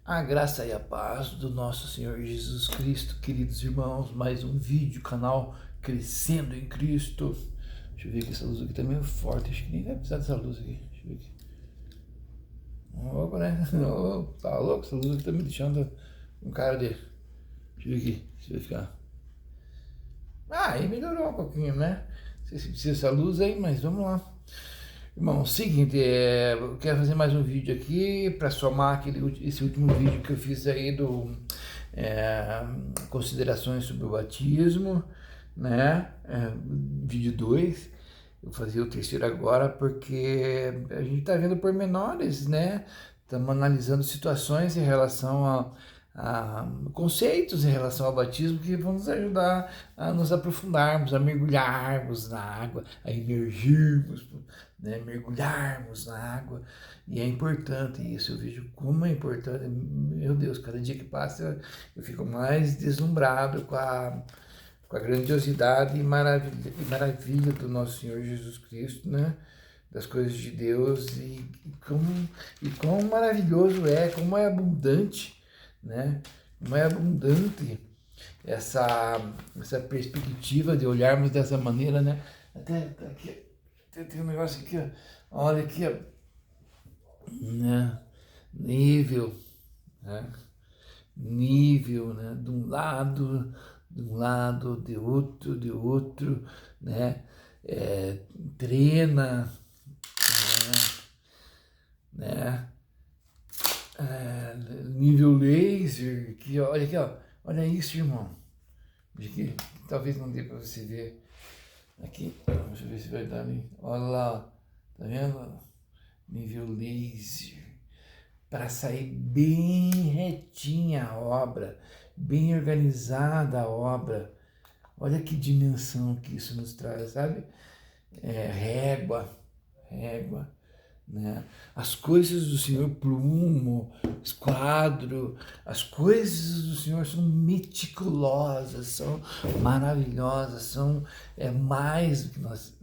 A graça e a paz do nosso Senhor Jesus Cristo, queridos irmãos, mais um vídeo, canal Crescendo em Cristo. Deixa eu ver aqui, essa luz aqui tá meio forte, acho que nem vai precisar dessa luz aqui. Deixa eu ver aqui. Opa, né? Oh, tá louco, essa luz aqui tá me deixando um cara de... Deixa eu ver aqui, se vai ficar... aí melhorou um pouquinho, né? Não sei se precisa dessa luz aí, mas vamos lá. Irmão, seguinte, eu quero fazer mais um vídeo aqui para somar esse último vídeo que eu fiz aí do considerações sobre o batismo, né? Vídeo 2. Eu vou fazer o terceiro agora porque a gente está vendo pormenores, né? Estamos analisando situações em relação a conceitos em relação ao batismo que vão nos ajudar a nos aprofundarmos, a mergulharmos na água, a emergirmos, né, mergulharmos na água. E é importante isso, eu vejo como é importante. Meu Deus, cada dia que passa eu fico mais deslumbrado com a grandiosidade e maravilha do nosso Senhor Jesus Cristo, né? Das coisas de Deus e quão maravilhoso é, como é abundante, né? Como é abundante essa perspectiva de olharmos dessa maneira, né? Até aqui, tem um negócio aqui, ó. Olha aqui, ó, né? Nível, né? Nível, né? De um lado, de outro, né? Treina, né? Nível laser, aqui, ó, olha aqui, ó, olha isso, irmão. Aqui, talvez não dê para você ver. Aqui, deixa eu ver se vai dar ali. Olha lá, tá vendo? Nível laser. Para sair bem retinha a obra, bem organizada a obra. Olha que dimensão que isso nos traz, sabe? Régua, né? As coisas do Senhor, plumo, esquadro, as coisas do Senhor são meticulosas, são maravilhosas, são mais do que nós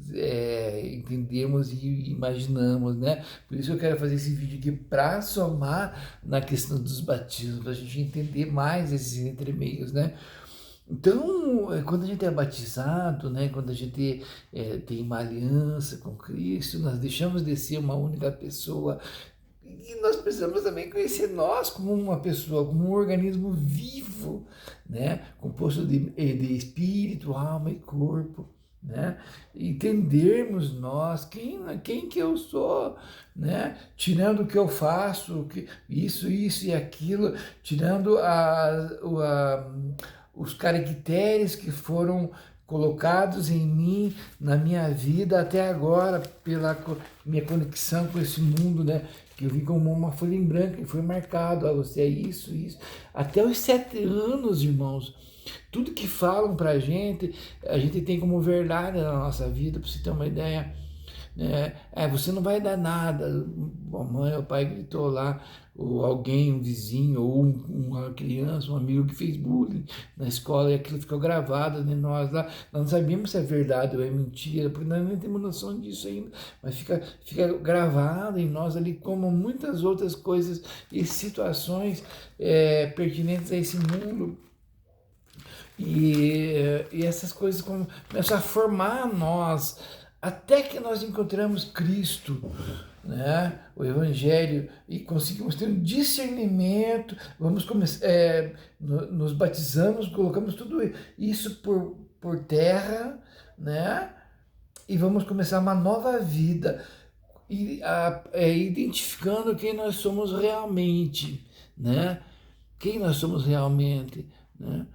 entendemos e imaginamos, né? Por isso eu quero fazer esse vídeo aqui para somar na questão dos batismos, para a gente entender mais esses entremeios, né? Então, quando a gente é batizado, né, quando a gente tem uma aliança com Cristo, nós deixamos de ser uma única pessoa e nós precisamos também conhecer nós como uma pessoa, como um organismo vivo, né, composto de espírito, alma e corpo, né, entendermos nós quem que eu sou, né, tirando o que eu faço, isso e aquilo, tirando os caracteres que foram colocados em mim, na minha vida até agora, pela minha conexão com esse mundo, né? Que eu vi como uma folha em branco e foi marcado, você é isso. Até os 7 anos, irmãos, tudo que falam pra gente, a gente tem como verdade na nossa vida, para você ter uma ideia. Você não vai dar nada. A mãe ou o pai gritou lá, ou alguém, um vizinho, ou uma criança, um amigo que fez bullying na escola e aquilo ficou gravado em nós lá. Nós não sabíamos se é verdade ou é mentira, porque nós não temos noção disso ainda, mas fica gravado em nós ali, como muitas outras coisas e situações pertinentes a esse mundo. E essas coisas começam a formar nós, até que nós encontramos Cristo, né? O Evangelho, e conseguimos ter um discernimento, vamos começar, nos batizamos, colocamos tudo isso por terra, né? E vamos começar uma nova vida, identificando quem nós somos realmente, né? Quem nós somos realmente, né?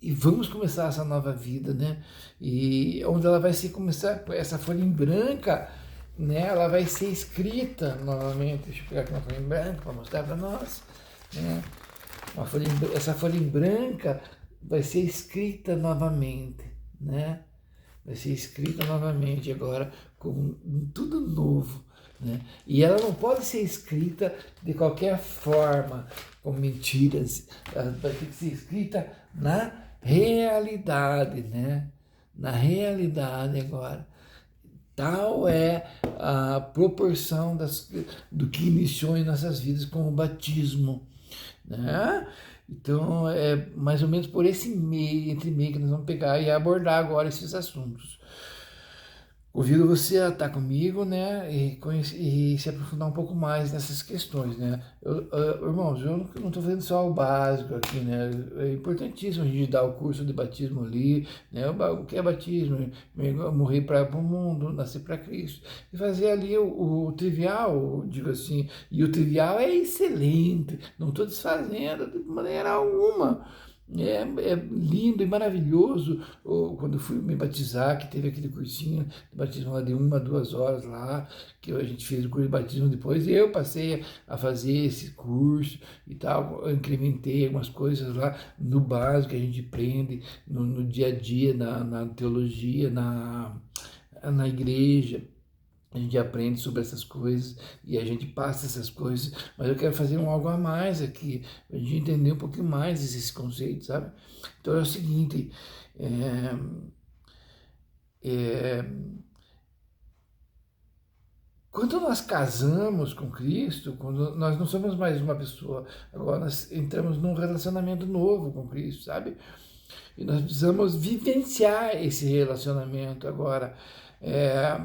E vamos começar essa nova vida, né? E onde ela vai começar, essa folha em branca, né? Ela vai ser escrita novamente. Deixa eu pegar aqui uma folha em branco para mostrar para nós, né? Essa folha em branca vai ser escrita novamente, né? Vai ser escrita novamente agora com tudo novo, né? E ela não pode ser escrita de qualquer forma, com mentiras. Ela vai ter que ser escrita na realidade, né? Na realidade agora. Tal é a proporção do que iniciou em nossas vidas com o batismo, né? Então, é mais ou menos por esse meio, entre meio que nós vamos pegar e abordar agora esses assuntos. Convido você a estar comigo, né, e se aprofundar um pouco mais nessas questões, né. Irmãos, eu não estou fazendo só o básico aqui, né, é importantíssimo a gente dar o curso de batismo ali, né, o que é batismo, morrer para o mundo, nascer para Cristo, e fazer ali o trivial, digo assim, e o trivial é excelente, não estou desfazendo de maneira alguma. É lindo e maravilhoso quando fui me batizar, que teve aquele cursinho de batismo lá de 1 a 2 horas lá, que a gente fez o curso de batismo depois, e eu passei a fazer esse curso e tal, eu incrementei algumas coisas lá no básico que a gente aprende no dia a dia, na teologia, na igreja. A gente aprende sobre essas coisas e a gente passa essas coisas, mas eu quero fazer algo a mais aqui, a gente entender um pouquinho mais esses conceitos, sabe? Então é o seguinte, é, é, quando nós casamos com Cristo, quando nós não somos mais uma pessoa, agora nós entramos num relacionamento novo com Cristo, sabe? E nós precisamos vivenciar esse relacionamento agora. É,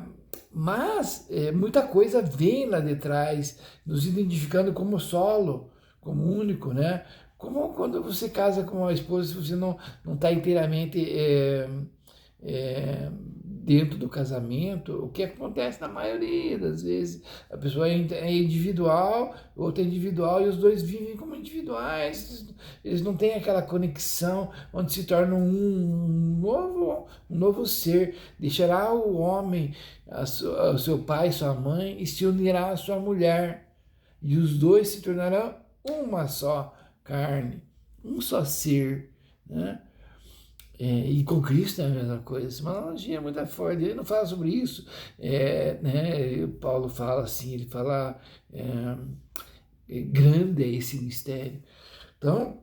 mas muita coisa vem lá de trás, nos identificando como solo, como único, né? Como quando você casa com uma esposa, se você não está inteiramente dentro do casamento, o que acontece na maioria das vezes, a pessoa é individual, o outro é individual e os dois vivem como individuais, eles não têm aquela conexão onde se tornam um novo ser, deixará o homem, o seu pai, sua mãe e se unirá à sua mulher e os dois se tornarão uma só carne, um só ser, né? E com Cristo é a mesma coisa. Essa analogia é muito forte. Ele não fala sobre isso. Né? Paulo fala assim, ele fala grande é esse mistério. Então,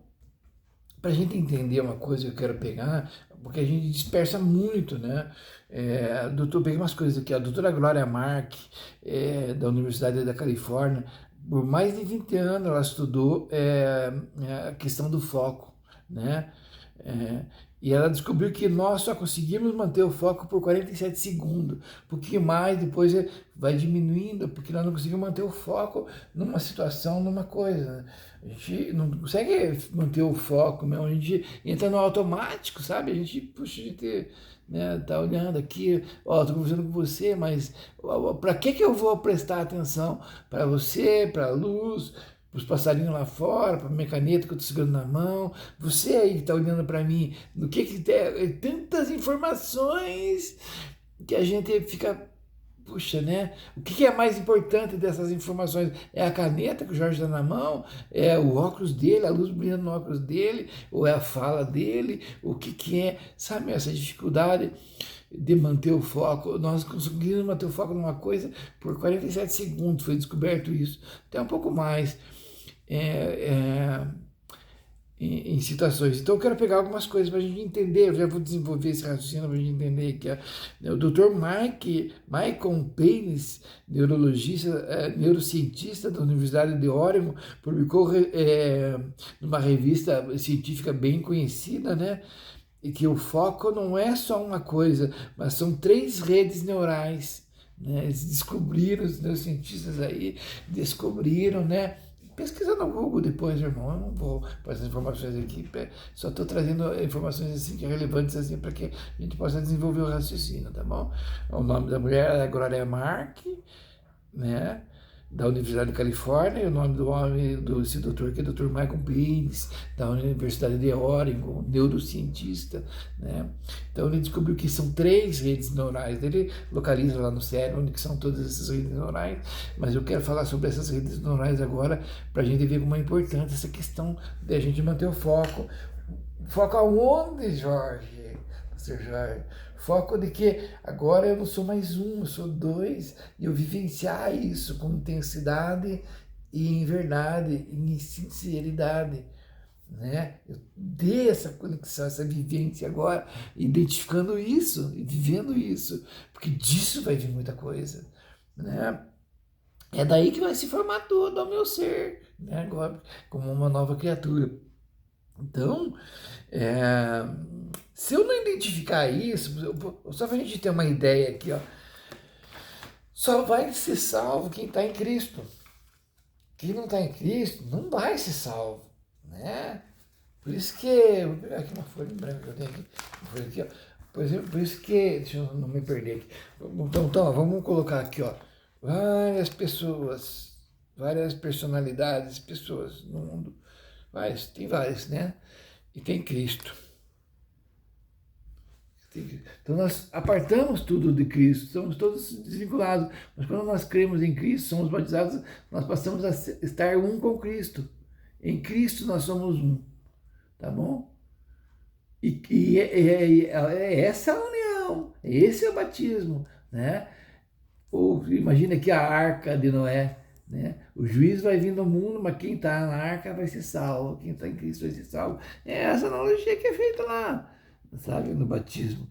para a gente entender uma coisa que eu quero pegar, porque a gente dispersa muito, né? Peguei umas coisas aqui. A doutora Glória Mark, da Universidade da Califórnia, por mais de 20 anos ela estudou a questão do foco, né? E ela descobriu que nós só conseguimos manter o foco por 47 segundos, um pouquinho mais, depois vai diminuindo, porque nós não conseguimos manter o foco numa situação, numa coisa, né? A gente não consegue manter o foco mesmo, a gente entra no automático, sabe? A gente, puxa, a gente, né, tá olhando aqui, ó, tô conversando com você, mas para que eu vou prestar atenção? Para você, para a luz, para os passarinhos lá fora, para a minha caneta que eu estou segurando na mão, você aí que está olhando para mim, no que tem tantas informações que a gente fica, puxa, né? O que é mais importante dessas informações? É a caneta que o Jorge está na mão? É o óculos dele, a luz brilhando no óculos dele? Ou é a fala dele? O que é? Sabe essa dificuldade de manter o foco? Nós conseguimos manter o foco numa coisa por 47 segundos, foi descoberto isso, até um pouco mais. Em situações. Então eu quero pegar algumas coisas para a gente entender, eu já vou desenvolver esse raciocínio para a gente entender que o Dr. Michael Paynes, neurocientista da Universidade de Oregon, publicou numa revista científica bem conhecida, né, e que o foco não é só uma coisa, mas são 3 redes neurais, né, eles descobriram, os neurocientistas aí descobriram, né. Pesquisa no Google depois, irmão. Eu não vou para essas informações aqui. Só estou trazendo informações assim que relevantes assim para que a gente possa desenvolver o raciocínio, tá bom? O nome da mulher é Gloria Mark, né? Da Universidade da Califórnia, e o nome do homem, desse doutor, que é Dr. Michael Paynes, da Universidade de Oregon, neurocientista, né? Então ele descobriu que são 3 redes neurais, ele localiza lá no cérebro onde que são todas essas redes neurais, mas eu quero falar sobre essas redes neurais agora, para a gente ver como é importante essa questão de a gente manter o foco. Foco aonde, Jorge? Jorge? Foco de que agora eu não sou mais um, eu sou 2, e eu vivenciar isso com intensidade e em verdade, em sinceridade, né? Eu dei essa conexão, essa vivência agora, identificando isso e vivendo isso, porque disso vai vir muita coisa, né? É daí que vai se formar todo o meu ser, né? Agora, como uma nova criatura. Então, é, se eu não identificar isso, só para a gente ter uma ideia aqui, ó, só vai ser salvo quem está em Cristo. Quem não está em Cristo não vai ser salvo, né? Por isso que, vou pegar aqui uma folha branca que eu tenho aqui, uma folha aqui, ó. Por isso que, deixa eu não me perder aqui. Então ó, vamos colocar aqui, ó, várias pessoas, várias personalidades, pessoas no mundo, várias, tem várias, né? E tem Cristo. Então nós apartamos tudo de Cristo, somos todos desvinculados, mas quando nós cremos em Cristo, somos batizados, nós passamos a estar um com Cristo. Em Cristo nós somos um, tá bom? É essa a união, esse é o batismo, né? Ou imagina que a arca de Noé, né? O juiz vai vir no mundo, mas quem está na arca vai ser salvo, quem está em Cristo vai ser salvo. É essa analogia que é feita lá, sabe, no batismo.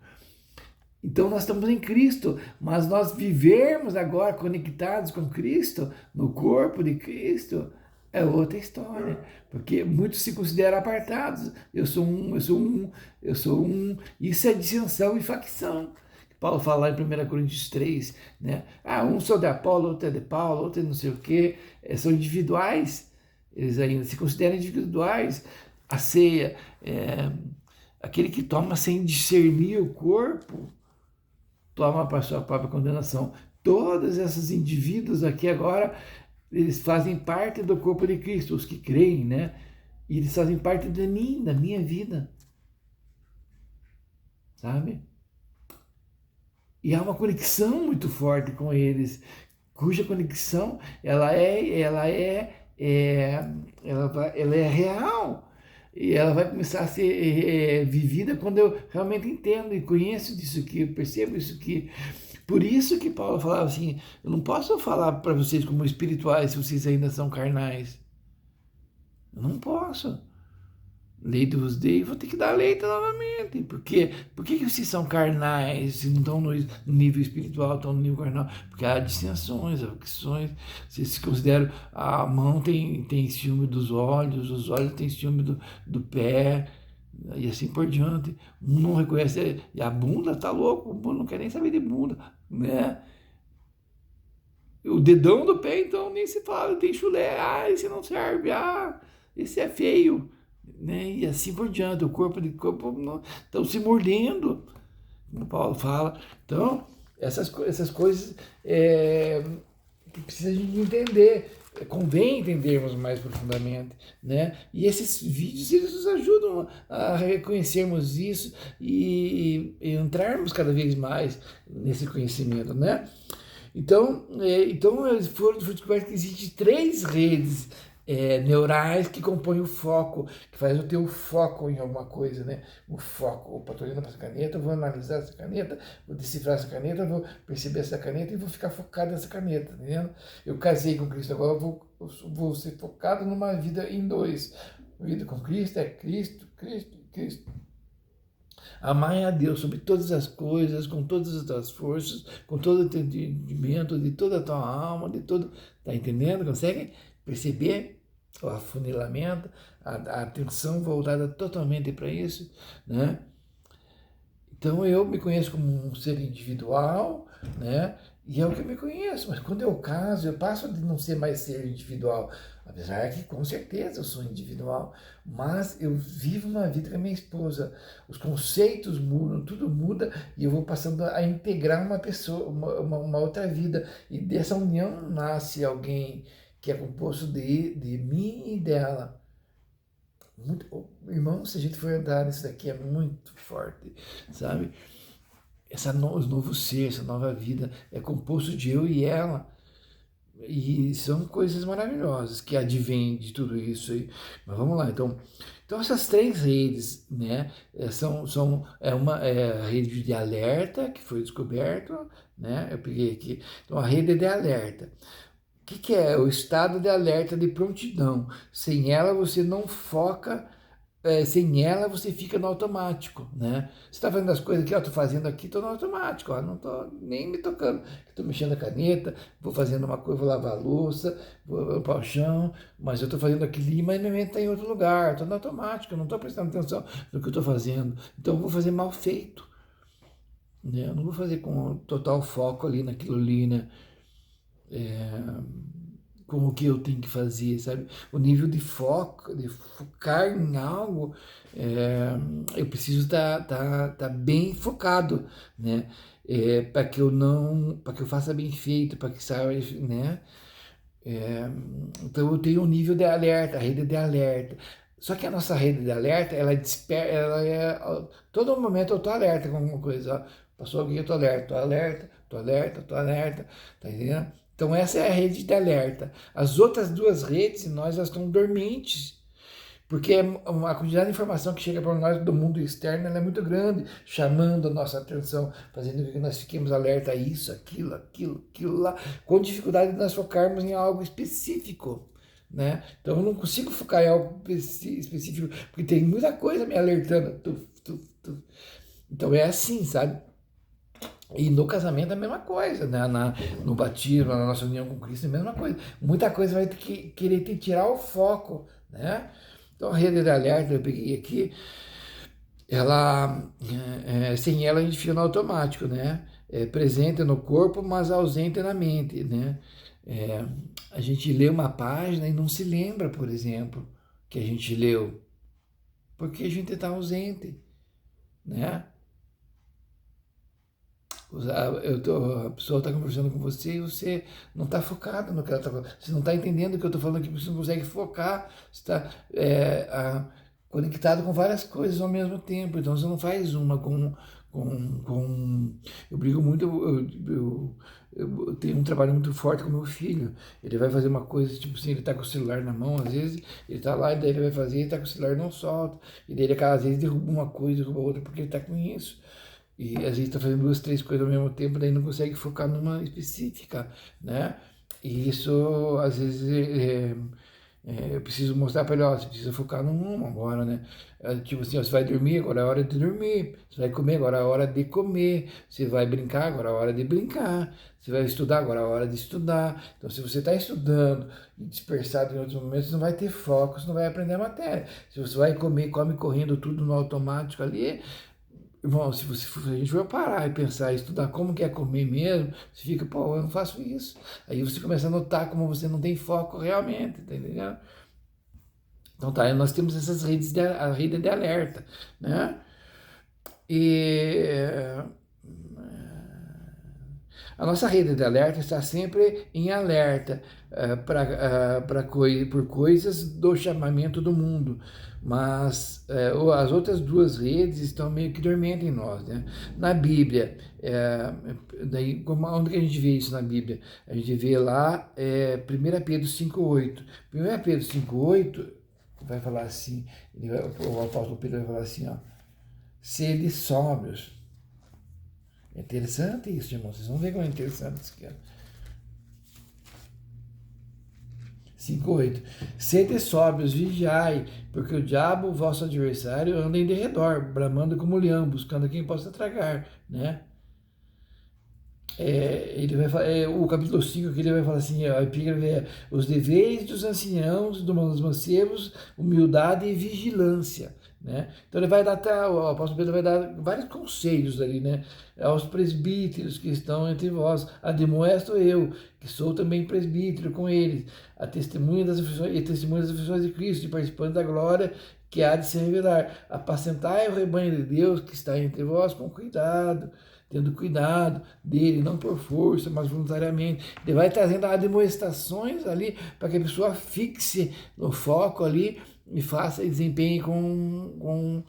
Então nós estamos em Cristo, mas nós vivermos agora conectados com Cristo, no corpo de Cristo, é outra história, porque muitos se consideram apartados. Eu sou um, eu sou um, eu sou um. Isso é dissensão e facção. Paulo fala lá em 1 Coríntios 3, né? Ah, um sou de Apolo, outro é de Paulo, outro é não sei o quê. São individuais, eles ainda se consideram individuais. A ceia, aquele que toma sem discernir o corpo, toma para a sua própria condenação. Todos esses indivíduos aqui agora, eles fazem parte do corpo de Cristo, os que creem, né? E eles fazem parte de mim, da minha vida. Sabe? E há uma conexão muito forte com eles, cuja conexão ela é real. E ela vai começar a ser vivida quando eu realmente entendo e conheço disso aqui, eu percebo isso aqui. Por isso que Paulo falava assim, eu não posso falar para vocês como espirituais se vocês ainda são carnais. Eu não posso. Leite vos dei, vou ter que dar leite novamente. Por quê? Por que vocês são carnais, se não estão no nível espiritual, estão no nível carnal? Porque há dissensões, aflições. Vocês se consideram, a mão tem ciúme dos olhos, os olhos têm ciúme do pé, e assim por diante. Um não reconhece, e a bunda tá louco, o bunda não quer nem saber de bunda, né? O dedão do pé, então, nem se fala, tem chulé, esse não serve, esse é feio, né? E assim por diante, o corpo estão se mordendo, como Paulo fala. Então, essas coisas que precisa de entender, convém entendermos mais profundamente, né? E esses vídeos, eles nos ajudam a reconhecermos isso e entrarmos cada vez mais nesse conhecimento, né? Então foram descobertos que existem 3 redes neurais que compõem o foco, que faz o teu foco em alguma coisa, né? O foco. Opa, estou olhando para essa caneta, vou analisar essa caneta, vou decifrar essa caneta, vou perceber essa caneta e vou ficar focado nessa caneta, tá entendendo? Eu casei com Cristo, agora eu vou ser focado numa vida em 2. Vida com Cristo é Cristo, Cristo, Cristo. Amai a Deus sobre todas as coisas, com todas as tuas forças, com todo o entendimento, de toda a tua alma, de todo... Tá entendendo? Consegue perceber o afunilamento, a atenção voltada totalmente para isso, né? Então eu me conheço como um ser individual, né? E é o que eu me conheço, mas quando eu caso, eu passo de não ser mais ser individual, apesar que com certeza eu sou individual, mas eu vivo uma vida com a minha esposa, os conceitos mudam, tudo muda e eu vou passando a integrar uma pessoa, uma outra vida, e dessa união nasce alguém que é composto de mim e dela. Muito, irmão, se a gente for andar nisso daqui é muito forte, sabe? Novo ser, essa nova vida é composto de eu e ela. E são coisas maravilhosas que advêm de tudo isso aí. Mas vamos lá, então essas 3 redes, né, uma a rede de alerta que foi descoberto, né? Eu peguei aqui. Então a rede de alerta. O que é? O estado de alerta de prontidão. Sem ela você não foca sem ela você fica no automático, né? Você está fazendo as coisas que eu estou fazendo aqui, estou no automático, ó, não estou nem me tocando. Estou mexendo a caneta, vou fazendo uma coisa, vou lavar a louça, vou limpar o chão, mas eu estou fazendo aquilo, mas minha mente está em outro lugar, estou no automático, eu não estou prestando atenção no que eu estou fazendo. Então eu vou fazer mal feito, né? Eu não vou fazer com total foco ali naquilo ali, né? Com o que eu tenho que fazer, sabe? O nível de foco, de focar em algo, eu preciso tá bem focado, né? Para que eu não, para que eu faça bem feito, para que saia, né? Então eu tenho um nível de alerta, a rede de alerta. Só que a nossa rede de alerta, ela desperta, todo momento eu tô alerta com alguma coisa, ó. Passou alguém, eu tô alerta, tô alerta, tô alerta, tô alerta, tá entendendo? Então essa é a rede de alerta. As outras duas redes, nós elas estão dormentes, porque a quantidade de informação que chega para nós do mundo externo ela é muito grande, chamando a nossa atenção, fazendo com que nós fiquemos alerta a isso, aquilo lá, com dificuldade de nós focarmos em algo específico, né? Então eu não consigo focar em algo específico, porque tem muita coisa me alertando. Então é assim, sabe? E no casamento é a mesma coisa, né? No batismo, na nossa união com Cristo é a mesma coisa. Muita coisa vai ter que querer te tirar o foco, né? Então a rede de alerta eu peguei aqui, ela, sem ela a gente fica no automático, né? É presente no corpo, mas ausente na mente, né? É, a gente lê uma página e não se lembra, por exemplo, que a gente leu, porque a gente está ausente, né? A pessoa está conversando com você e você não está focado no que ela está falando. Você não está entendendo o que eu estou falando aqui, você não consegue focar. Você está conectado com várias coisas ao mesmo tempo. Então você não faz uma com. Eu brigo muito, eu tenho um trabalho muito forte com meu filho. Ele vai fazer uma coisa, tipo assim, ele está com o celular na mão, às vezes ele está lá, e daí ele vai fazer, ele está com o celular e não solta. E daí ele, às vezes, derruba uma coisa, derruba outra, porque ele está com isso. E às vezes está fazendo duas, três coisas ao mesmo tempo, daí não consegue focar numa específica, né? E isso, às vezes, eu preciso mostrar para ele, ó, você precisa focar numa agora, né? Tipo assim, ó, você vai dormir, agora é a hora de dormir. Você vai comer, agora é a hora de comer. Você vai brincar, agora é a hora de brincar. Você vai estudar, agora é a hora de estudar. Então, se você está estudando e dispersado em outros momentos, você não vai ter foco, você não vai aprender a matéria. Se você vai comer, come correndo tudo no automático ali. Irmão, se a gente for parar e pensar, estudar como que é comer mesmo, você fica, pô, eu não faço isso. Aí você começa a notar como você não tem foco realmente, tá entendendo? Então tá, aí nós temos essas redes, a rede de alerta, né? E a nossa rede de alerta está sempre em alerta por coisas do chamamento do mundo, mas as outras duas redes estão meio que dormentes em nós, né? Na Bíblia, onde que a gente vê isso na Bíblia? A gente vê lá 1 Pedro 5,8. 1 Pedro 5,8 vai falar assim, o apóstolo Pedro vai falar assim, ó, sede sóbrios. É interessante isso, irmão. Vocês vão ver como é interessante isso aqui. 5,8. Sede sóbrios, vigiai, porque o diabo, vosso adversário, anda em derredor, bramando como leão, buscando quem possa tragar, né? Ele vai o capítulo 5 que ele vai falar assim, a epígrafe é os deveres dos anciãos, dos mancebos, humildade e vigilância, né? Então ele vai dar, o apóstolo Pedro vai dar vários conselhos ali, né? Aos presbíteros que estão entre vós, admoesto eu, que sou também presbítero com eles, a testemunha das aflições e testemunha das aflições de Cristo, e participante da glória que há de se revelar. Apacentai o rebanho de Deus que está entre vós com cuidado, tendo cuidado dele, não por força, mas voluntariamente. Ele vai trazendo admoestações ali para que a pessoa fixe no foco ali e faça e desempenhe com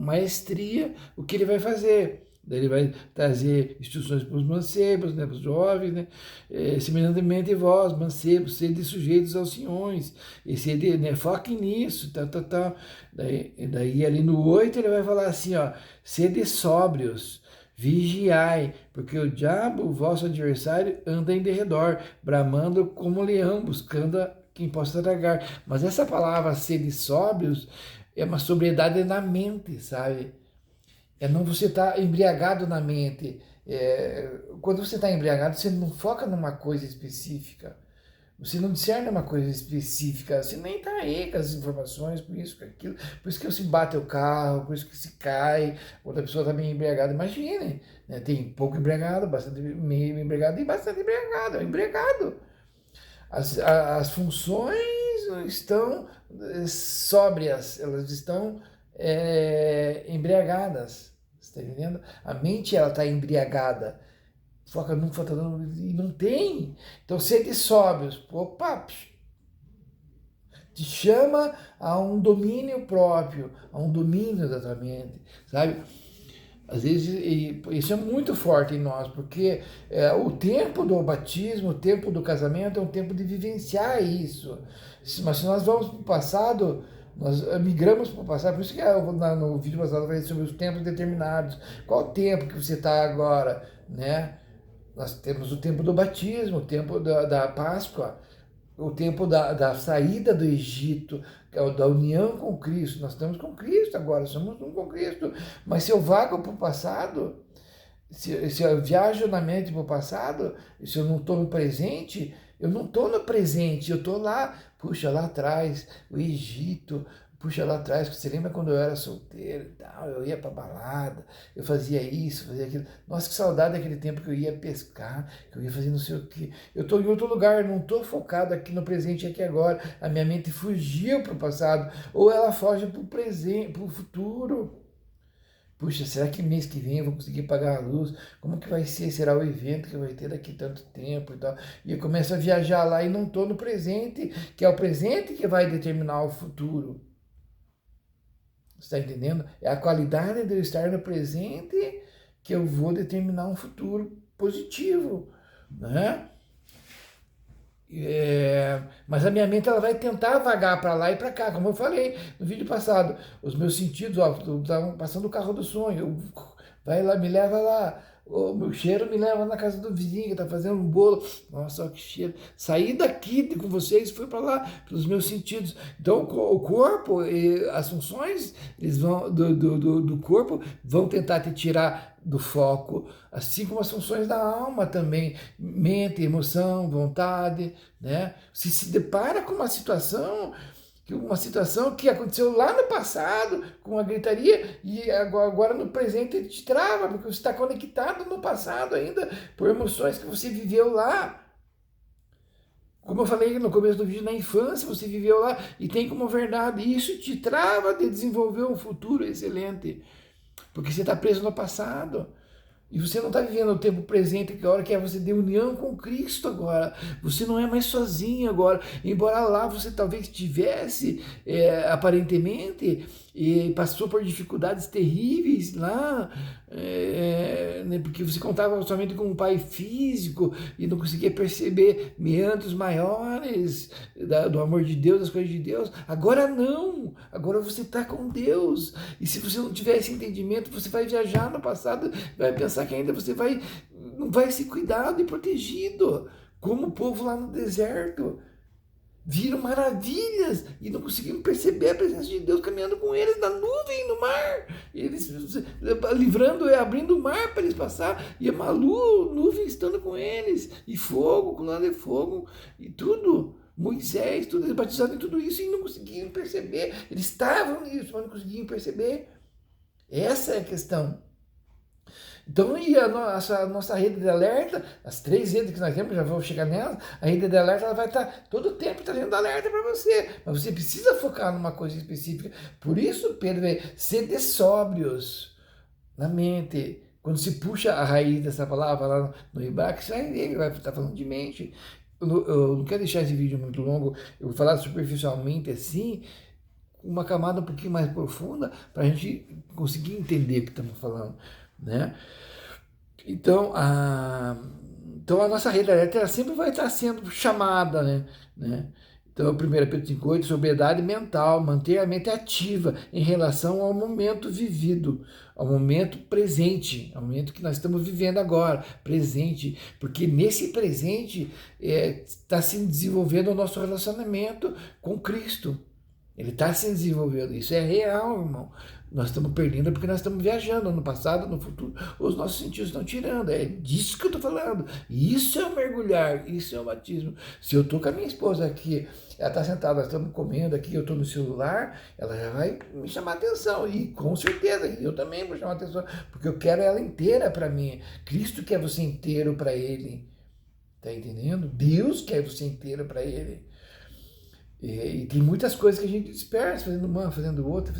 maestria o que ele vai fazer. Daí ele vai trazer instruções para os mancebos, né, para os jovens, né? Semelhantemente vós, mancebos, sede sujeitos aos senhores, e sede, né, foque nisso, tal. Daí ali no 8 ele vai falar assim, ó, sede sóbrios, vigiai, porque o diabo, o vosso adversário, anda em derredor, bramando como leão, buscando quem possa tragar. Mas essa palavra sede sóbrios é uma sobriedade na mente, sabe? É não você estar embriagado na mente. Quando você está embriagado, você não foca numa coisa específica. Você não discerne uma coisa específica, você nem está aí com as informações, por isso, com aquilo, por isso que se bate o carro, por isso que se cai, outra pessoa está meio embriagada. Imagine, né? Tem pouco embriagado, bastante meio embriagado e bastante embriagado, é embriagado. As funções estão sóbrias, elas estão embriagadas, você está entendendo? A mente ela está embriagada. Foca num, foca num, e não tem. Então, sede sóbrios, opa, te chama a um domínio próprio, a um domínio da tua mente, sabe? Às vezes, isso é muito forte em nós, porque o tempo do batismo, o tempo do casamento é um tempo de vivenciar isso. Mas se nós vamos para o passado, nós migramos para o passado, por isso que no vídeo passado eu falei sobre os tempos determinados. Qual o tempo que você está agora, né? Nós temos o tempo do batismo, o tempo da Páscoa, o tempo da saída do Egito, da união com Cristo. Nós estamos com Cristo agora, somos um com Cristo. Mas se eu vago para o passado, se eu viajo na mente para o passado, se eu não estou no presente, eu não estou no presente, eu estou lá, puxa, lá atrás, o Egito. Puxa, lá atrás, você lembra quando eu era solteiro e tal, eu ia pra balada, eu fazia isso, fazia aquilo. Nossa, que saudade daquele tempo que eu ia pescar, que eu ia fazer não sei o quê. Eu tô em outro lugar, não tô focado aqui no presente, aqui agora. A minha mente fugiu pro passado, ou ela foge pro presente, pro futuro. Puxa, será que mês que vem eu vou conseguir pagar a luz? Como que vai ser? Será o evento que vai ter daqui tanto tempo e tal? E eu começo a viajar lá e não tô no presente, que é o presente que vai determinar o futuro. Você está entendendo? É a qualidade de eu estar no presente que eu vou determinar um futuro positivo, né? Mas a minha mente ela vai tentar vagar para lá e para cá, como eu falei no vídeo passado. Os meus sentidos, ó, estavam passando o carro do sonho, vai lá, me leva lá. O meu cheiro me leva na casa do vizinho que está fazendo um bolo. Nossa, olha que cheiro. Saí daqui com vocês e fui para lá, pelos meus sentidos. Então, o corpo, as funções eles vão, do corpo vão tentar te tirar do foco, assim como as funções da alma também, mente, emoção, vontade, né? Se depara com uma situação que aconteceu lá no passado, com a gritaria, e agora no presente ele te trava, porque você está conectado no passado ainda, por emoções que você viveu lá. Como eu falei no começo do vídeo, na infância você viveu lá e tem como verdade, e isso te trava de desenvolver um futuro excelente, porque você está preso no passado. E você não está vivendo o tempo presente, que a hora que é você de união com Cristo agora. Você não é mais sozinho agora. Embora lá você talvez tivesse, aparentemente, e passou por dificuldades terríveis lá, né, porque você contava somente com um pai físico e não conseguia perceber meandros maiores do amor de Deus, das coisas de Deus. Agora não, agora você está com Deus. E se você não tiver esse entendimento, você vai viajar no passado, vai pensar que ainda você não vai ser cuidado e protegido, como o povo lá no deserto. Viram maravilhas e não conseguiram perceber a presença de Deus caminhando com eles na nuvem, no mar. Eles livrando, abrindo o mar para eles passar. E a nuvem estando com eles. E fogo, coluna de fogo e tudo. Moisés, tudo, eles batizaram em tudo isso e não conseguiam perceber. Eles estavam nisso, mas não conseguiam perceber. Essa é a questão. Então, e a nossa rede de alerta, as 3 redes que nós temos, já vou chegar nela, a rede de alerta ela vai estar todo o tempo trazendo alerta para você, mas você precisa focar numa coisa específica. Por isso, Pedro, sede sóbrios na mente. Quando se puxa a raiz dessa palavra lá no hebraico, sai dele, vai estar falando de mente. Eu não quero deixar esse vídeo muito longo, eu vou falar superficialmente assim, uma camada um pouquinho mais profunda, para a gente conseguir entender o que estamos falando, né? Então, a nossa rede elétrica sempre vai estar sendo chamada, né? Então, 1 Pedro 5,8, sobriedade mental, manter a mente ativa em relação ao momento vivido, ao momento presente, ao momento que nós estamos vivendo agora, presente, porque nesse presente está se desenvolvendo o nosso relacionamento com Cristo. Ele está se desenvolvendo, isso é real, irmão. Nós estamos perdendo porque nós estamos viajando no passado, no futuro, os nossos sentidos estão tirando, é disso que eu estou falando. Isso é o mergulhar, isso é o batismo. Se eu estou com a minha esposa aqui, ela está sentada, nós estamos comendo aqui, eu estou no celular, ela já vai me chamar a atenção, e com certeza, eu também vou chamar a atenção, porque eu quero ela inteira para mim. Cristo quer você inteiro para Ele, tá entendendo? Deus quer você inteiro para Ele. E tem muitas coisas que a gente dispersa, fazendo uma, fazendo outra,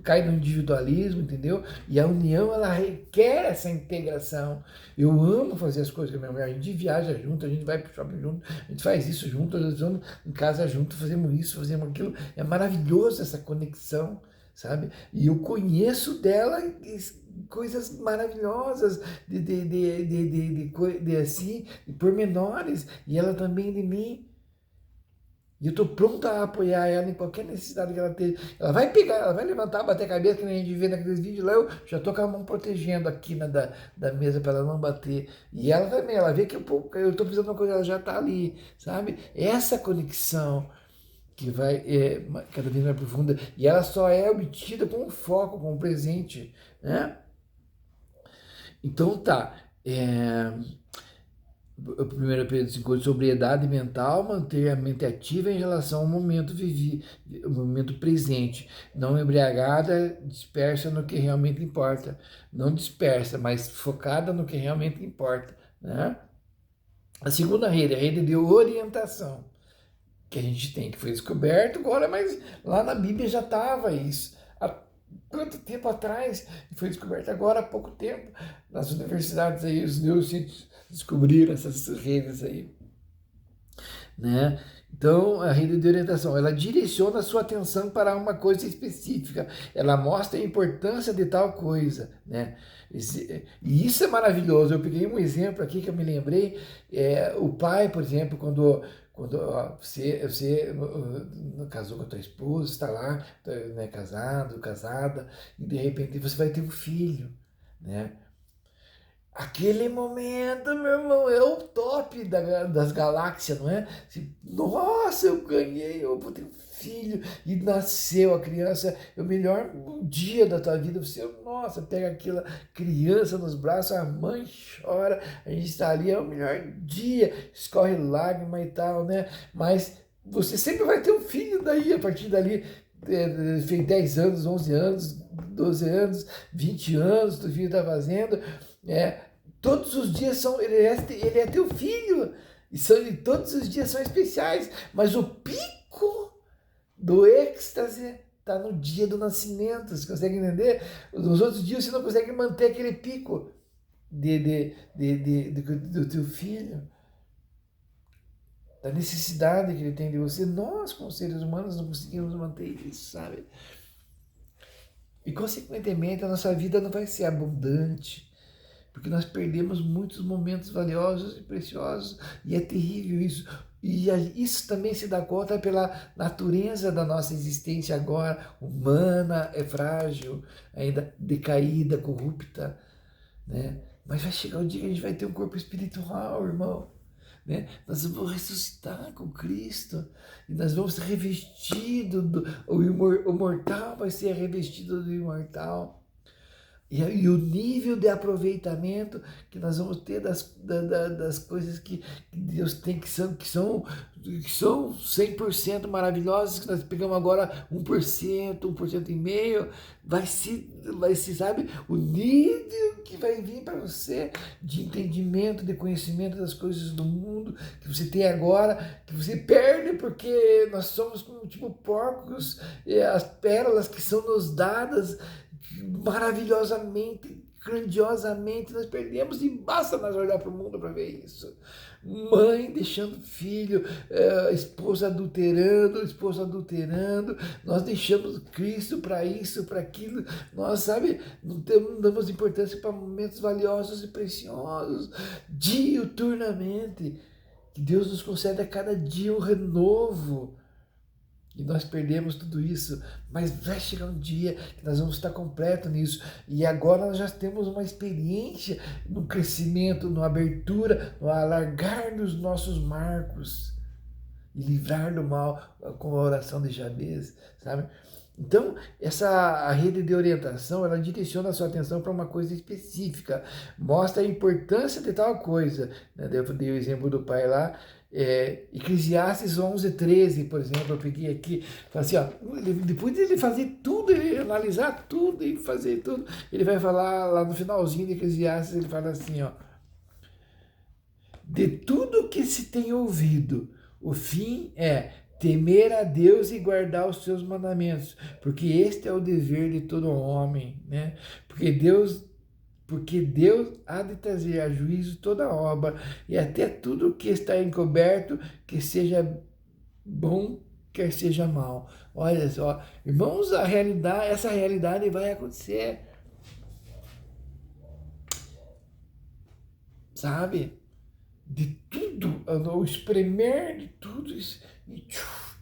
cai no individualismo, entendeu? E a união, ela requer essa integração. Eu amo fazer as coisas com a minha mulher, a gente viaja junto, a gente vai pro shopping junto, a gente faz isso junto, nós vamos em casa junto, fazemos isso, fazemos aquilo. É maravilhoso essa conexão, sabe? E eu conheço dela coisas maravilhosas, assim, de pormenores, e ela também de mim. E eu estou pronto a apoiar ela em qualquer necessidade que ela tenha. Ela vai pegar, ela vai levantar, bater a cabeça, que nem a gente vê naqueles vídeos lá, eu já estou com a mão protegendo a quina da mesa para ela não bater. E ela também, ela vê que eu estou precisando de uma coisa, ela já está ali, sabe? Essa conexão que vai cada vez mais profunda. E ela só é obtida com o foco, com o presente, né? Então tá. 1 Pedro 5, sobriedade mental, manter a mente ativa em relação ao momento vivido, o momento presente, não embriagada, dispersa no que realmente importa, não dispersa, mas focada no que realmente importa, né? A segunda rede, a rede de orientação, que a gente tem, que foi descoberto agora, mas lá na Bíblia já estava isso. Há quanto tempo atrás? Foi descoberto agora há pouco tempo, nas universidades aí, os neurocientistas descobriram essas redes aí, né? Então, a rede de orientação, ela direciona a sua atenção para uma coisa específica, ela mostra a importância de tal coisa, né? E isso é maravilhoso. Eu peguei um exemplo aqui que eu me lembrei, o pai, por exemplo, quando você casou com a tua esposa, está lá, né, casada, e de repente você vai ter um filho, né? Aquele momento, meu irmão, é o top das galáxias, não é? Nossa, eu ganhei, eu vou ter um filho, e nasceu a criança, é o melhor dia da tua vida. Você, nossa, pega aquela criança nos braços, a mãe chora, a gente está ali, é o melhor dia, escorre lágrima e tal, né? Mas você sempre vai ter um filho daí, a partir dali, fez 10 anos, 11 anos, 12 anos, 20 anos, o filho está fazendo. Todos os dias ele é teu filho, e todos os dias são especiais, mas o pico do êxtase está no dia do nascimento. Você consegue entender? Nos outros dias você não consegue manter aquele pico do teu filho, da necessidade que ele tem de você. Nós, como seres humanos, não conseguimos manter isso, sabe? E, consequentemente, a nossa vida não vai ser abundante, porque nós perdemos muitos momentos valiosos e preciosos, e é terrível isso. E isso também se dá conta pela natureza da nossa existência agora, humana, é frágil, ainda decaída, corrupta, né? Mas vai chegar o dia que a gente vai ter um corpo espiritual, irmão, né? Nós vamos ressuscitar com Cristo, e nós vamos ser revestidos, o mortal vai ser revestido do imortal. E o nível de aproveitamento que nós vamos ter das coisas que Deus tem, que são 100% maravilhosas, que nós pegamos agora 1%, 1,5%, vai se, sabe, o nível que vai vir para você de entendimento, de conhecimento das coisas do mundo, que você tem agora, que você perde porque nós somos como tipo porcos, as pérolas que são nos dadas maravilhosamente, grandiosamente, nós perdemos, e basta nós olhar para o mundo para ver isso. Mãe deixando filho, esposo adulterando, nós deixamos Cristo para isso, para aquilo, nós, sabe, não damos importância para momentos valiosos e preciosos, diuturnamente, que Deus nos concede a cada dia um renovo. E nós perdemos tudo isso, mas vai chegar um dia que nós vamos estar completo nisso. E agora nós já temos uma experiência no crescimento, na abertura, no alargar dos nossos marcos. e livrar do mal com a oração de Jabez, sabe? Então, a rede de orientação, ela direciona a sua atenção para uma coisa específica, mostra a importância de tal coisa, né? Eu dei o exemplo do pai lá, Eclesiastes 11:13, por exemplo, eu peguei aqui, falei assim, ó, depois de ele fazer tudo, ele analisar tudo e fazer tudo, ele vai falar lá no finalzinho de Eclesiastes, ele fala assim, ó, de tudo que se tem ouvido, o fim é temer a Deus e guardar os seus mandamentos, porque este é o dever de todo homem, né? Porque Deus há de trazer a juízo toda obra e até tudo que está encoberto, que seja bom, quer seja mal. Olha só, irmãos, essa realidade vai acontecer, sabe? De tudo, o espremer de tudo isso, e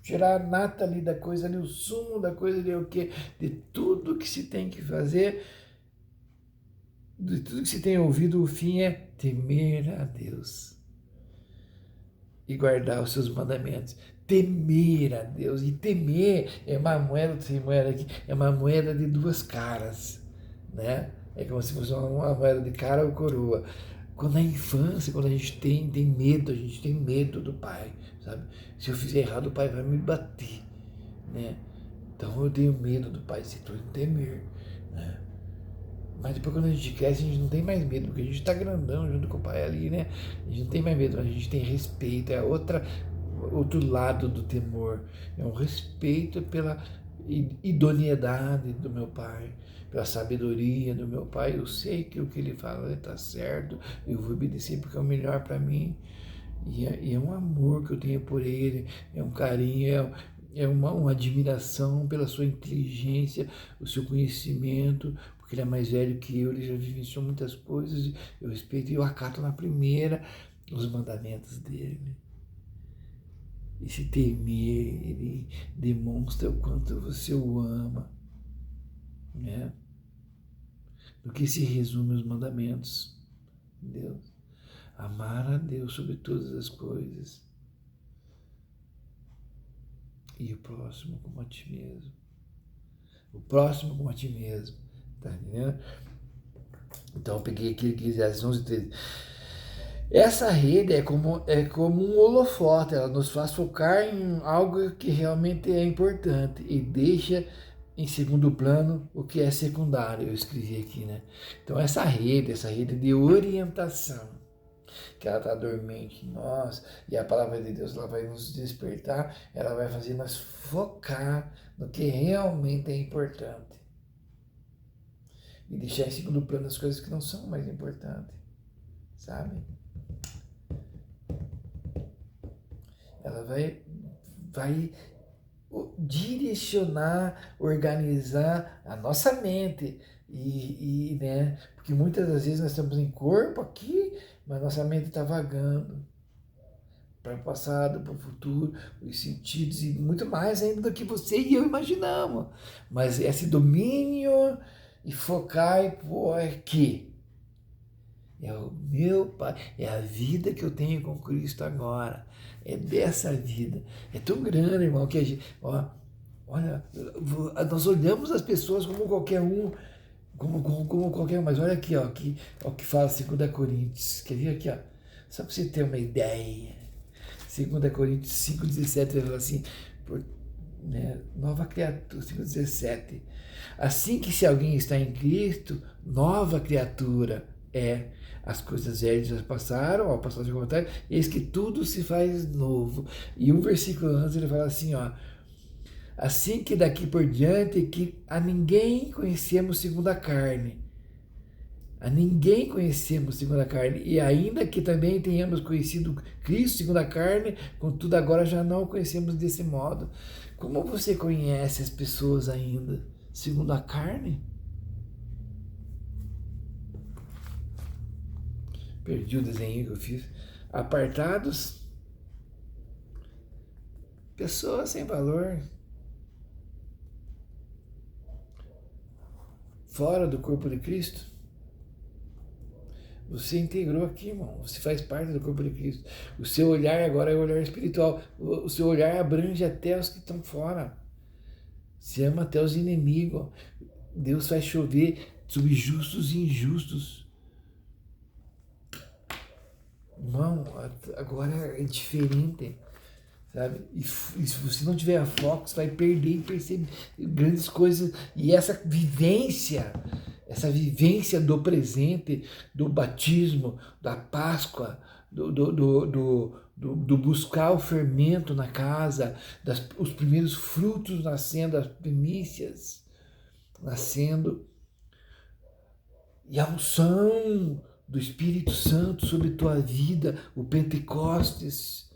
tirar a nata ali da coisa ali, o sumo da coisa ali, o quê? De tudo que se tem que fazer, de tudo que se tem ouvido, o fim é temer a Deus e guardar os seus mandamentos. Temer a Deus. E temer é uma moeda, sem moeda aqui, é uma moeda de duas caras, né? É como se fosse uma moeda de cara ou coroa. Quando na infância, quando a gente tem medo, a gente tem medo do pai, sabe? Se eu fizer errado, o pai vai me bater, né? Então eu tenho medo do pai, se tu temer, né? Mas depois quando a gente cresce, a gente não tem mais medo, porque a gente está grandão junto com o pai ali, né? A gente não tem mais medo, a gente tem respeito, é outro lado do temor. É um respeito pela idoneidade do meu pai, pela sabedoria do meu pai. Eu sei que o que ele fala está certo, eu vou obedecer porque é o melhor para mim. E é um amor que eu tenho por ele, é um carinho, é uma admiração pela sua inteligência, o seu conhecimento, porque ele é mais velho que eu, ele já vivenciou muitas coisas, eu respeito e eu acato na primeira os mandamentos dele. Esse temer, ele demonstra o quanto você o ama, né? Do que se resume os mandamentos de Deus. Amar a Deus sobre todas as coisas e o próximo como a ti mesmo. O próximo como a ti mesmo, tá entendendo? Então eu peguei aqui Eclesiastes 11:13. Essa rede é como um holofote, ela nos faz focar em algo que realmente é importante e deixa em segundo plano o que é secundário, eu escrevi aqui, né? Então essa rede de orientação, que ela está dormente em nós, e a palavra de Deus ela vai nos despertar, ela vai fazer nós focar no que realmente é importante e deixar em segundo plano as coisas que não são mais importantes, sabe? Ela vai direcionar, organizar a nossa mente né? Porque muitas das vezes nós estamos em corpo aqui, mas nossa mente está vagando para o passado, para o futuro, os sentidos e muito mais ainda do que você e eu imaginamos. Mas esse domínio e focar aqui é o meu Pai, é a vida que eu tenho com Cristo agora. É dessa vida. É tão grande, irmão, que a gente, olha, nós olhamos as pessoas como qualquer um, como qualquer um, mas olha aqui, ó, o que fala 2 Coríntios. Quer ver aqui, ó? Só para você ter uma ideia. 2 Coríntios 5:17 vai falar assim, né, nova criatura, 5:17. Assim que se alguém está em Cristo, nova criatura é. As coisas velhas já passaram, passaram de comentário, eis que tudo se faz novo. E um versículo antes ele fala assim, ó, assim que daqui por diante que a ninguém conhecemos segundo a carne. A ninguém conhecemos segundo a carne. E ainda que também tenhamos conhecido Cristo segundo a carne, contudo agora já não o conhecemos desse modo. Como você conhece as pessoas ainda segundo a carne? Perdi o desenho que eu fiz. Apartados, pessoas sem valor, fora do corpo de Cristo. Você integrou aqui, irmão. Você faz parte do corpo de Cristo. O seu olhar agora é o olhar espiritual. O seu olhar abrange até os que estão fora. Você ama até os inimigos. Deus faz chover sobre justos e injustos. Irmão, agora é diferente, sabe? E se você não tiver foco, você vai perder e perceber grandes coisas. E essa vivência do presente, do batismo, da Páscoa, do buscar o fermento na casa, os primeiros frutos nascendo, as primícias nascendo, e a unção do Espírito Santo sobre tua vida, o Pentecostes,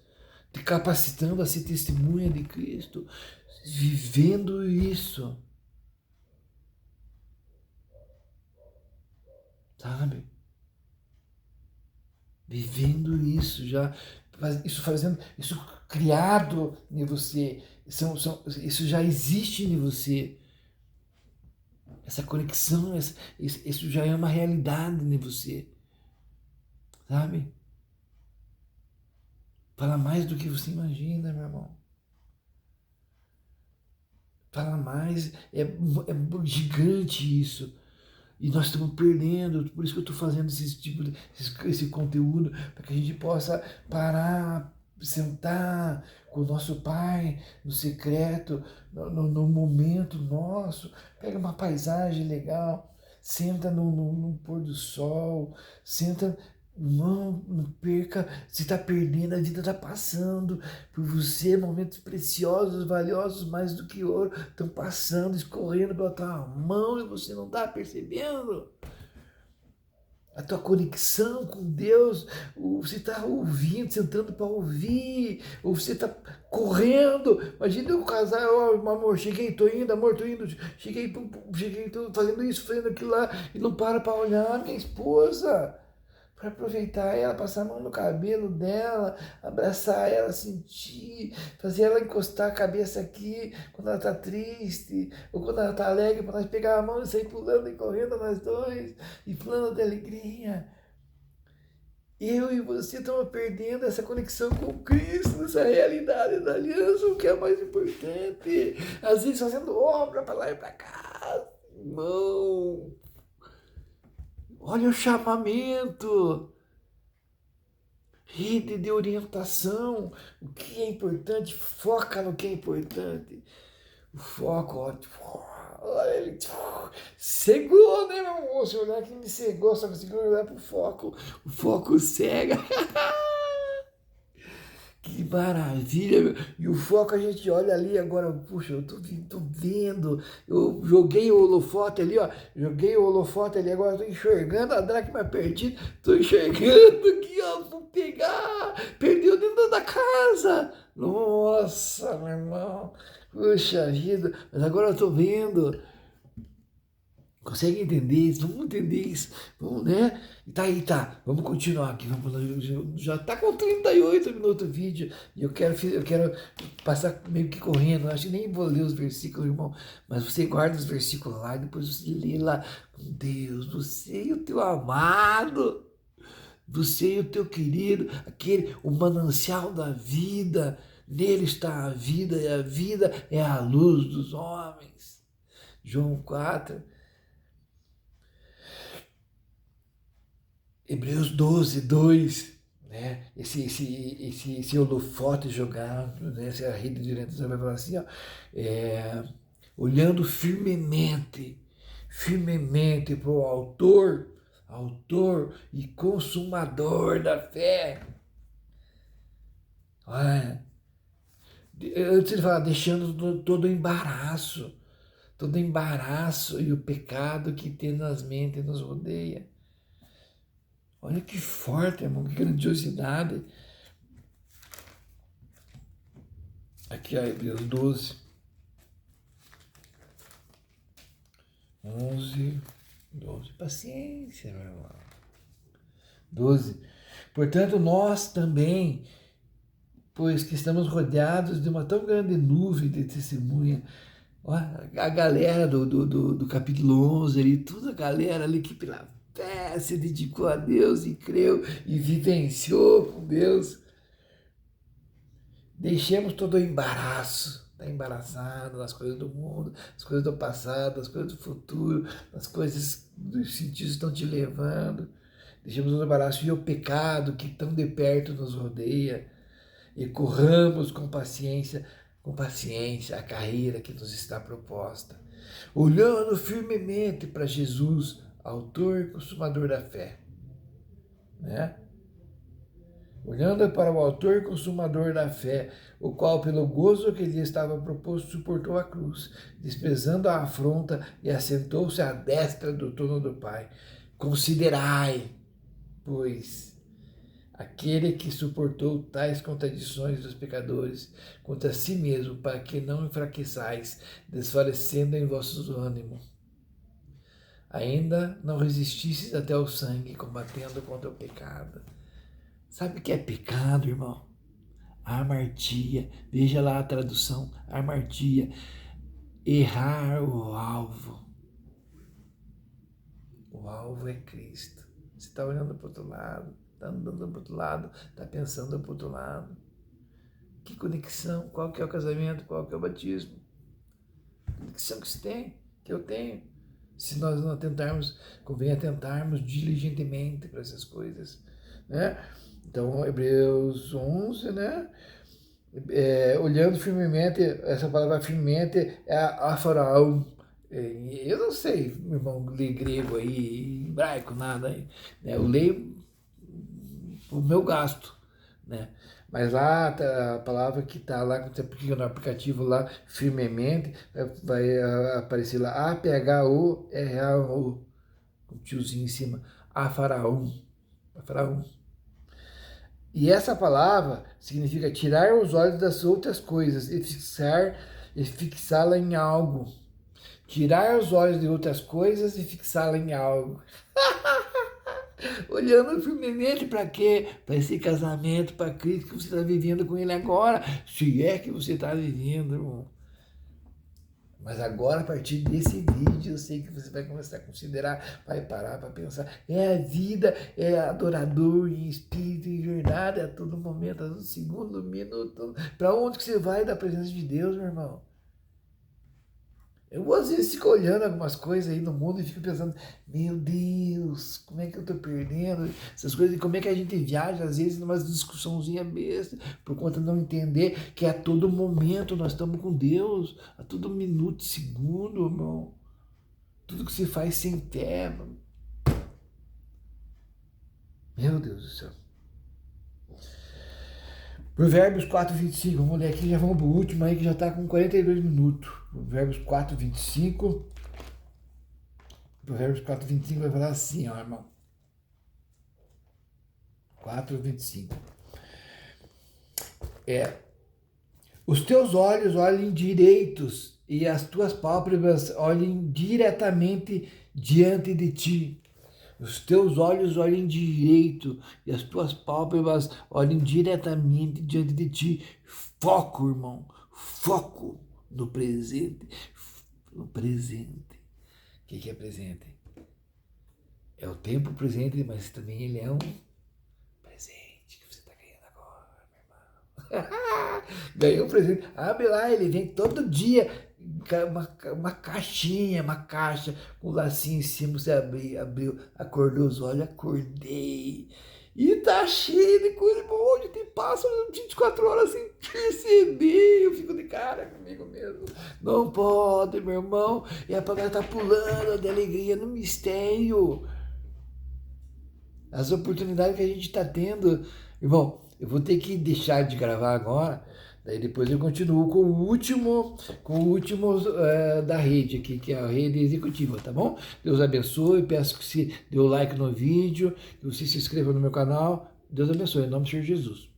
te capacitando a ser testemunha de Cristo, vivendo isso, sabe? Vivendo isso, isso criado em você, isso já existe em você. Essa conexão, isso já é uma realidade em você, sabe? Fala mais do que você imagina, meu irmão. Fala mais, é gigante isso. E nós estamos perdendo, por isso que eu estou fazendo esse conteúdo, para que a gente possa parar, sentar com o nosso Pai no secreto, no momento nosso, pega uma paisagem legal, senta no pôr do sol, senta, não perca, se está perdendo, a vida está passando por você, momentos preciosos, valiosos, mais do que ouro, estão passando, escorrendo pela tua mão e você não está percebendo. A tua conexão com Deus, você está ouvindo, sentando para ouvir, ou você está correndo. Imagina o casal, amor, cheguei, tô indo, amor, tô indo, cheguei, tô fazendo isso, fazendo aquilo lá, e não para olhar minha esposa. Para aproveitar ela, passar a mão no cabelo dela, abraçar ela, sentir, fazer ela encostar a cabeça aqui quando ela está triste, ou quando ela está alegre, para nós pegar a mão e sair pulando e correndo nós dois, e pulando de alegria. Eu e você estamos perdendo essa conexão com Cristo, essa realidade da aliança, o que é mais importante. Às vezes fazendo obra para lá e para cá, irmão. Olha o chamamento, rede de orientação, o que é importante, foca no que é importante. O foco, olha ele, cegou, né, meu amor? Se olhar que me cegou, só conseguiu olhar pro foco, o foco cega. Que maravilha, meu. E o foco a gente olha ali agora, puxa, eu tô vendo, eu joguei o holofote ali, ó, agora eu tô enxergando a dracma perdida, tô enxergando aqui, ó, vou pegar, perdeu dentro da casa, nossa, meu irmão, puxa vida, mas agora eu tô vendo. Consegue entender isso? Vamos entender isso. Vamos, né? Tá. Vamos continuar aqui. Já tá com 38 minutos o vídeo. E eu quero passar meio que correndo. Eu acho que nem vou ler os versículos, irmão. Mas você guarda os versículos lá e depois você lê lá. Deus, você e o teu amado. Você e o teu querido. O manancial da vida. Nele está a vida. E a vida é a luz dos homens. João 4. Hebreus 12, 2, né? Esse holofote jogado, né? Essa rede de orientação vai falar assim, ó, olhando firmemente para o autor e consumador da fé. Olha, antes ele fala, deixando todo embaraço e o pecado que tenazmente nos rodeia. Olha que forte, irmão, que grandiosidade. Aqui, ó, Hebreus 12. 11, 12. Paciência, meu irmão. 12. Portanto, nós também, pois que estamos rodeados de uma tão grande nuvem de testemunha. Ó, a galera do capítulo 11 ali, toda a galera ali que fé, se dedicou a Deus e creu e vivenciou com Deus. Deixemos todo o embaraço, tá embaraçado nas coisas do mundo, nas coisas do passado, nas coisas do futuro, nas coisas dos sentidos que estão te levando. Deixemos todo o embaraço e o pecado que tão de perto nos rodeia e corramos com paciência a carreira que nos está proposta, olhando firmemente para Jesus, autor e consumador da fé, né? Olhando para o autor e consumador da fé, o qual, pelo gozo que lhe estava proposto, suportou a cruz, desprezando a afronta e assentou-se à destra do trono do Pai. Considerai, pois, aquele que suportou tais contradições dos pecadores contra si mesmo, para que não enfraqueçais, desfalecendo em vossos ânimos. Ainda não resististes até o sangue, combatendo contra o pecado. Sabe o que é pecado, irmão? Amartia. Veja lá a tradução. Amartia. Errar o alvo. O alvo é Cristo. Você está olhando para o outro lado, está andando para o outro lado, está pensando para o outro lado. Que conexão? Qual que é o casamento? Qual que é o batismo? Que conexão que você tem? Que eu tenho? Se nós não atentarmos, convém atentarmos diligentemente para essas coisas, né? Então, Hebreus 11, né? Olhando firmemente, essa palavra firmemente é a Faraó. Eu não sei, meu irmão, ler grego aí, hebraico, nada. Né? Eu leio o meu gasto, né? Mas lá a palavra que está lá, quando você clica no aplicativo lá, firmemente, vai aparecer lá, APHO, com o tiozinho em cima, a Faraó. E essa palavra significa tirar os olhos das outras coisas e fixá-la em algo. Tirar os olhos de outras coisas e fixá-la em algo. Olhando firmemente para quê? Para esse casamento, para Cristo que você está vivendo com Ele agora. Se é que você está vivendo, irmão. Mas agora, a partir desse vídeo, eu sei que você vai começar a considerar, vai parar para pensar. É a vida, é adorador em espírito e verdade, a todo momento, a todo segundo, minuto. Para onde que você vai da presença de Deus, meu irmão? Eu às vezes fico olhando algumas coisas aí no mundo e fico pensando, meu Deus, como é que eu tô perdendo essas coisas? E como é que a gente viaja, às vezes, numa discussãozinha besta, por conta de não entender que a todo momento nós estamos com Deus, a todo minuto, segundo, irmão. Tudo que se faz sem fé, mano. Meu Deus do céu. Provérbios 4, 25, vamos ler aqui, já vamos pro último aí, que já está com 42 minutos. Provérbios 4, 25. Provérbios 4, 25 vai falar assim, ó, irmão. 4, 25. Os teus olhos olhem direitos e as tuas pálpebras olhem diretamente diante de ti. Os teus olhos olhem direito e as tuas pálpebras olhem diretamente diante de ti. Foco, irmão. Foco no presente. No presente. O que é presente? É o tempo presente, mas também ele é um presente que você está ganhando agora, meu irmão. Ganhou um presente. Abre lá, ele vem todo dia. Uma caixinha, uma caixa com um lacinho em cima, você abriu, acordou os olhos, acordei. E tá cheio de coisa boa, onde tem pássaro 24 horas sem perceber. Eu fico de cara comigo mesmo. Não pode, meu irmão. E a palavra tá pulando de alegria no mistério. As oportunidades que a gente tá tendo. Irmão, eu vou ter que deixar de gravar agora. Daí depois eu continuo com o último da rede aqui, que é a rede executiva, tá bom? Deus abençoe, peço que você dê o like no vídeo, que você se inscreva no meu canal. Deus abençoe, em nome do Senhor Jesus.